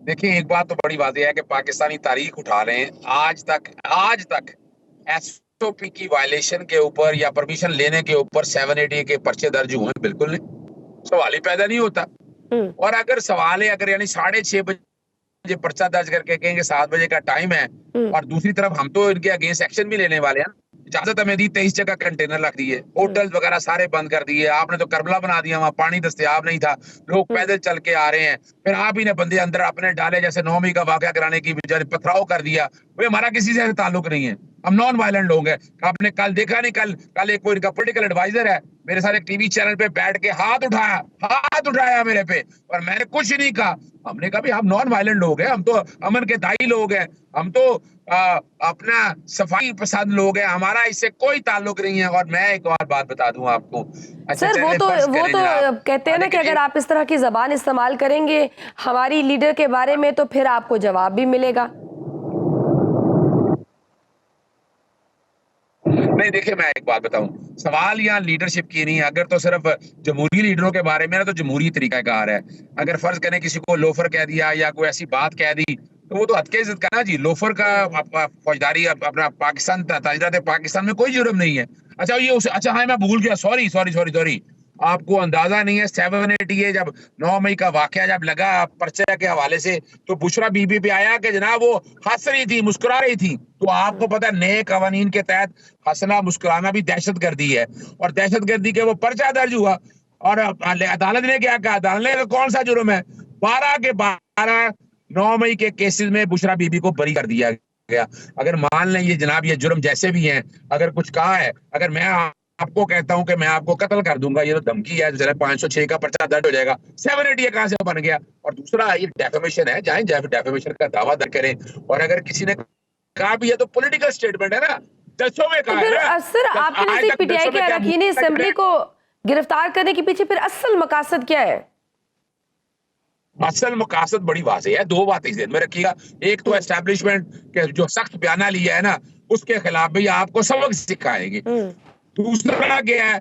देखिए, एक बात तो बड़ी वाज़ेह है कि पाकिस्तानी तारीख उठा लें, आज तक एसओपी की वायलेशन के ऊपर या परमिशन लेने के ऊपर 780 के पर्चे दर्ज हुए हैं? बिल्कुल नहीं, सवाल ही पैदा नहीं होता। हम्म। और अगर सवाल है, अगर यानी 6:30 बजे पर्चा दर्ज करके कहेंगे 7 बजे का टाइम है, हम्म। और दूसरी तरफ हम तो इनके अगेंस्ट एक्शन भी लेने वाले हैं। इजाजत हमें दी, 23 जगह कंटेनर रख दिए, हम्म। होटल वगैरह सारे बंद कर दिए, आपने तो करबला बना दिया, वहां पानी दस्तयाब नहीं था, लोग हम्म। पैदल चल के आ रहे हैं। फिर आप ही ने बंदे अंदर अपने डाले, जैसे 9 मई का वाकया कराने की बजाय पथराव कर दिया। भाई, हमारा किसी से ताल्लुक नहीं है, हम नॉन वायलेंट लोग हैं। आपने कल देखा नहीं, कल कल एक कोई इनका पॉलिटिकल एडवाइजर है, मेरे साथ एक टीवी चैनल पे बैठ के हाथ उठाया मेरे पे, और मैंने कुछ नहीं कहा। हमने कहा भी हम नॉन वायलेंट लोग हैं, हम तो अमन के दाई लोग हैं, हम तो अपना सफाई पसंद लोग हैं, हमारा इससे कोई ताल्लुक नहीं है। और मैं एक और बात बता दूं आपको। अच्छा, सर, वो चले तो फर्ज वो करें तो जनाब। कहते हैं ना कि लेकिन अगर आप इस तरह की जबान इस्तेमाल करेंगे हमारी लीडर के बारे में तो फिर आपको जवाब भी मिलेगा। नहीं, देखिए, मैं एक बात बताऊं, सवाल यहाँ लीडरशिप की नहीं है। अगर तो सिर्फ जमहूरी लीडरों के बारे में ना, तो जमहूरी तरीकाकार है। अगर फर्ज करें किसी को लोफर कह दिया या कोई ऐसी बात कह दी, तो वो तो हद के इज्जत का ना जी। लोफर का फौजदारी अपना पाकिस्तान ताजरात पाकिस्तान में कोई जुर्म नहीं है। अच्छा, अच्छा, हाँ, मैं भूल गया, सॉरी सॉरी सॉरी सॉरी। आपको अंदाजा नहीं है, 780 जब 9 मई का वाकया जब लगा पर्चे के हवाले से, तो बुशरा बीबी पे आया कि जनाब वो हंस रही थी, मुस्कुरा रही थी। तो आपको पता है, नए कवानीन के तहत हंसना मुस्कुराना भी दहशतगर्दी है, और दहशतगर्दी के वो पर्चा दर्ज हुआ। और अदालत ने क्या कहा? अदालत ने कौन सा जुर्म है? 12 के 12 9 मई के केसेस में बुशरा बीबी को बरी कर दिया गया। अगर मान लें ये जनाब, ये जुर्म जैसे भी हैं, अगर कुछ कहा है, अगर मैं आपको कहता हूं कि मैं आपको कत्ल कर दूंगा, ये तो धमकी है, जरा 506 का पर्चा दर्ज हो जाएगा। 780 कहां से बन गया? और दूसरा, ये डेफेमेशन है, जाए डेफेमेशन का दावा दर्ज करें। और अगर किसी ने कहा भी है तो पॉलिटिकल स्टेटमेंट है ना, जजों में तो कहा है फिर ना। सर, आपके आज नजदीक तक पीटीआई जजों के में क्या अरकान असेंबली को गिरफ्तार करने के पीछे फिर असल मकासद क्या है? असल मकासद बड़ी वाज़ेह है, दो बातें ध्यान में रखिएगा। एक तो हम्म। एस्टेब्लिशमेंट के जो सख्त बयाना लिया है ना, उसके खिलाफ भी आपको सबक सिखाएंगे। हम्म। दूसरा क्या है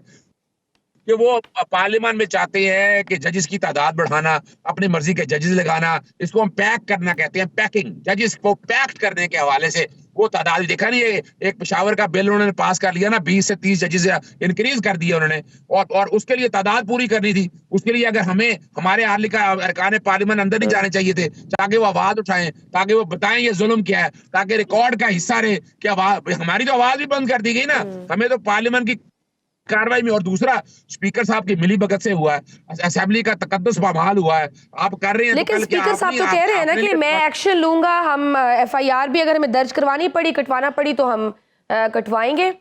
कि वो पार्लियामेंट में चाहते हैं कि जजेस की तादाद बढ़ाना, अपनी मर्जी के जजेस लगाना, इसको हम पैक करना कहते हैं, पैकिंग। जजेस को पैक्ट करने के हवाले से वो तादाद देखा नहीं है। एक पेशावर का बिल उन्होंने पास कर लिया ना, 20 से 30 जजेस इंक्रीज कर दिया उन्होंने। और उसके लिए तादाद पूरी करनी थी। उसके लिए अगर हमें हमारे अरकान पार्लियामेंट अंदर नहीं जाने चाहिए थे, ताकि वो आवाज उठाएं, ताकि वो बताएं ये जुल्म क्या है, ताकि रिकॉर्ड का हिस्सा रहे कि हमारी तो आवाज भी बंद कर दी गई ना। हम्म। हमें तो पार्लियामेंट की कार्रवाई में, और दूसरा, स्पीकर साहब की मिली भगत से हुआ है, असेंबली का तकद्दुस पामाल हुआ है। आप कर रहे हैं तो लेकिन कल क्या स्पीकर साहब तो कह रहे हैं ना आपने कि मैं एक्शन लूंगा, हम एफआईआर भी अगर हमें दर्ज करवानी पड़ी, कटवाना पड़ी तो हम कटवाएंगे।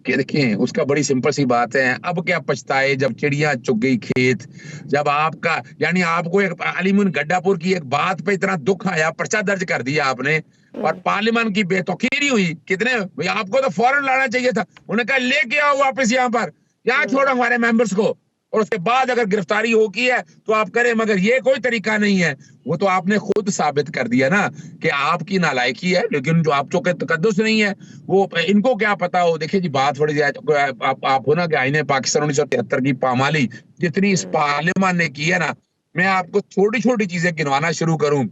देखिए, उसका बड़ी सिंपल सी बात है। अब क्या पछताए जब चिड़िया चुग गई खेत। जब आपका यानी आपको एक अलीमुन गड्ढापुर की एक बात पे इतना दुख आया, पर्चा दर्ज कर दिया आपने, और पार्लियामेंट की बेतौकीरी हुई। कितने भाई, आपको तो फौरन लाना चाहिए था। उन्होंने कहा लेके आओ वापस यहाँ पर, यहाँ छोड़ो हमारे मेंबर्स को, और उसके बाद अगर गिरफ्तारी होगी है तो आप करें। मगर ये कोई तरीका नहीं है। वो तो आपने खुद साबित कर दिया ना कि आपकी नालायकी है, लेकिन जो आप चौके तकद्दुस नहीं है, वो इनको क्या पता हो। देखिए जी, बात थोड़ी जाए, आप हो ना कि आईने पाकिस्तान 1973 की पामाली जितनी इस पार्लियामेंट ने की है ना, मैं आपको छोटी छोटी चीजें गिनवाना शुरू करूं।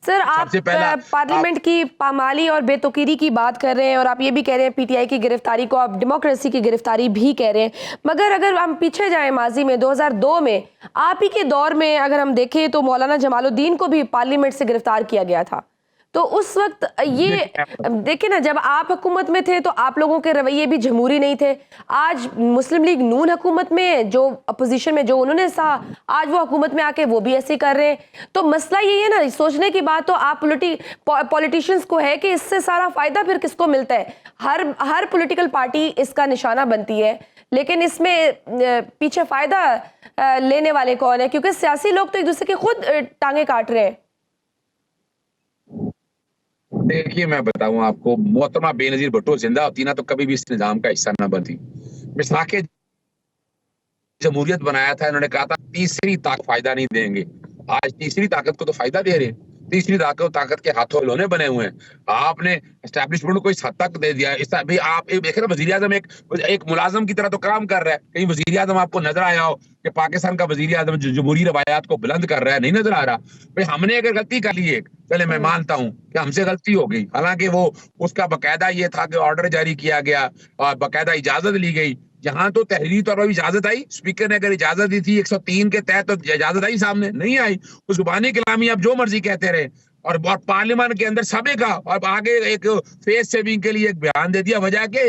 सर, आप सबसे पहला, आप पार्लियामेंट की पामाली और बेतुकीरी की बात कर रहे हैं, और आप ये भी कह रहे हैं पीटीआई की गिरफ्तारी को आप डेमोक्रेसी की गिरफ्तारी भी कह रहे हैं। मगर अगर हम पीछे जाएं माजी में, 2002 में आप ही के दौर में अगर हम देखें तो मौलाना जमालुद्दीन को भी पार्लियामेंट से गिरफ्तार किया गया था। तो उस वक्त ये देखिए ना, जब आप हुकूमत में थे तो आप लोगों के रवैये भी जमहूरी नहीं थे। आज मुस्लिम लीग नून हुकूमत में, जो अपोजिशन में, जो उन्होंने सहा, आज वो हुकूमत में आके वो भी ऐसे कर रहे हैं। तो मसला ये है ना, सोचने की बात तो आप पॉलिटिशियंस को है कि इससे सारा फायदा फिर किसको मिलता है। हर पॉलिटिकल पार्टी इसका निशाना बनती है, लेकिन इसमें पीछे फायदा लेने वाले कौन है? क्योंकि सियासी लोग तो एक दूसरे के खुद टांगे काट रहे हैं। देखिए, मैं बताऊं आपको, मोहतरमा बेनजीर भुट्टो जिंदा होती ना, तो कभी भी इस निजाम का हिस्सा ना बनती। मिसाके जमहूरियत बनाया था, इन्होंने कहा था तीसरी ताकत फायदा नहीं देंगे। आज तीसरी ताकत को तो फायदा दे रहे हैं। तीसरी ताकत के हाथों खिलौने बने हुए हैं। आपने एस्टैब्लिशमेंट को इस हद तक दे दिया। इस भाई आप देख रहे हैं वजीर आजम एक मुलाजम की तरह तो काम कर रहा है। कहीं वजीर आजम आपको नजर आया हो कि पाकिस्तान का वजीर आजम जमहूरी रवायात को बुलंद कर रहा है? नहीं नजर आ रहा। भाई हमने अगर गलती कर ली एक, चले मैं मानता हूं कि हमसे गलती हो गई, हालांकि वो उसका बकायदा ये था कि ऑर्डर जारी किया गया और बकायदा इजाजत ली गई। यहाँ तो तहरीरी तौर पर इजाजत आई, स्पीकर ने अगर इजाजत दी थी 103 के तहत, तो इजाजत आई, सामने नहीं आई। उस जुबानी कलामी आप जो मर्जी कहते रहे, और पार्लियामेंट के अंदर सभी का, और आगे एक फेस सेविंग के लिए एक बयान दे दिया, वजह के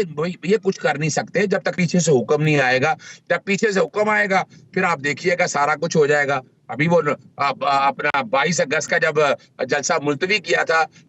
ये कुछ कर नहीं सकते जब तक पीछे से हुक्म नहीं आएगा। जब पीछे से हुक्म आएगा फिर आप देखिएगा सारा कुछ हो जाएगा। अभी वो अपना 22 अगस्त का जब जलसा मुलतवी किया था,